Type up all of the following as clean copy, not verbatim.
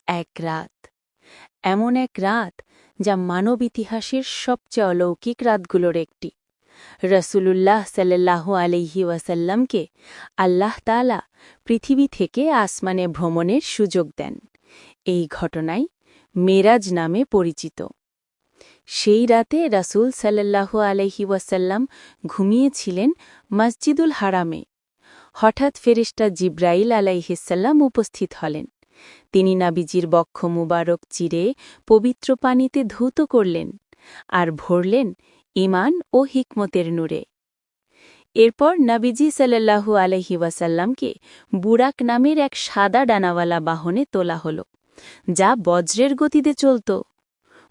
এক রাত, এমন এক রাত যা মানব ইতিহাসের সবচেয়ে অলৌকিক রাতগুলোর একটি। রসুলুল্লাহ সাল্লাল্লাহু আলাইহি ওয়াসাল্লামকে আল্লাহ তাআলা পৃথিবী থেকে আসমানে ভ্রমণের সুযোগ দেন। এই ঘটনাই মেরাজ নামে পরিচিত। সেই রাতে রাসূল সাল্লাল্লাহু আলাইহি ওয়াসাল্লাম ঘুমিয়েছিলেন মসজিদুল হারামে। হঠাৎ ফেরেশতা জিব্রাইল আলাইহিসসালাম উপস্থিত হলেন। তিনি নাবিজির বক্ষ মুবারক চিরে পবিত্র পানিতে ধৌত করলেন আর ভরলেন ঈমান ও হিকমতের নূরে। এরপর নাবিজি সাল্লাল্লাহু আলাইহি ওয়াসাল্লামকে বুরাক নামের এক সাদা ডানাওয়ালা বাহনে তোলা হল, যা বজ্রের গতিতে চলত।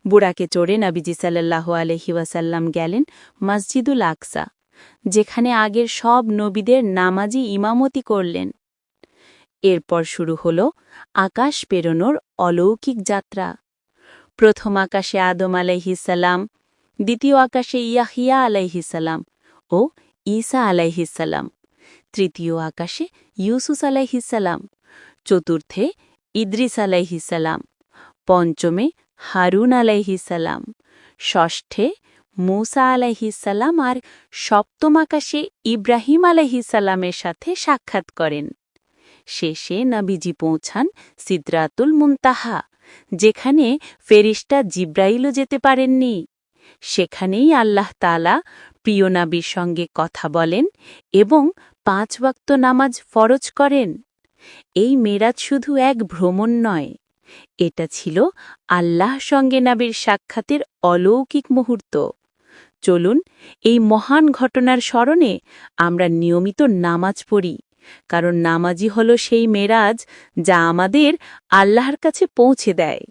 বুরাকে চড়ে নাবিজি সাল্লাল্লাহু আলাইহি ওয়াসাল্লাম গেলেন মসজিদুল আকসা, যেখানে আগের সব নবীদের নামাজি ইমামতি করলেন। এরপর শুরু হল আকাশ পেরোনোর অলৌকিক যাত্রা। প্রথম আকাশে আদম আলাইহিসসালাম, দ্বিতীয় আকাশে ইয়াহিয়া আলাইহিসসালাম ও ঈসা আলাইহিসসালাম, তৃতীয় আকাশে ইউসুস আলাইহিসসালাম, চতুর্থে ইদ্রিস আলাইহিসসালাম, পঞ্চমে হারুন আলাইহিসসালাম, ষষ্ঠে মূসা আলাইহিসসালাম আর সপ্তম আকাশে ইব্রাহিম আলাইহিসসালামের সাথে সাক্ষাৎ করেন। শেষে নবীজি পৌঁছান সিদরাতুল মুনতাহা, যেখানে ফেরেশতা জিব্রাইলও যেতে পারেননি। সেখানেই আল্লাহ তাআলা প্রিয় নবীর সঙ্গে কথা বলেন এবং 5 ওয়াক্ত নামাজ ফরজ করেন। এই মেরাজ শুধু এক ভ্রমণ নয়, এটা ছিল আল্লাহর সঙ্গে নবীর সাক্ষাতের অলৌকিক মুহূর্ত। চলুন এই মহান ঘটনার স্মরণে আমরা নিয়মিত নামাজ পড়ি, কারণ নামাজই হল সেই মেরাজ যা আমাদের আল্লাহর কাছে পৌঁছে দেয়।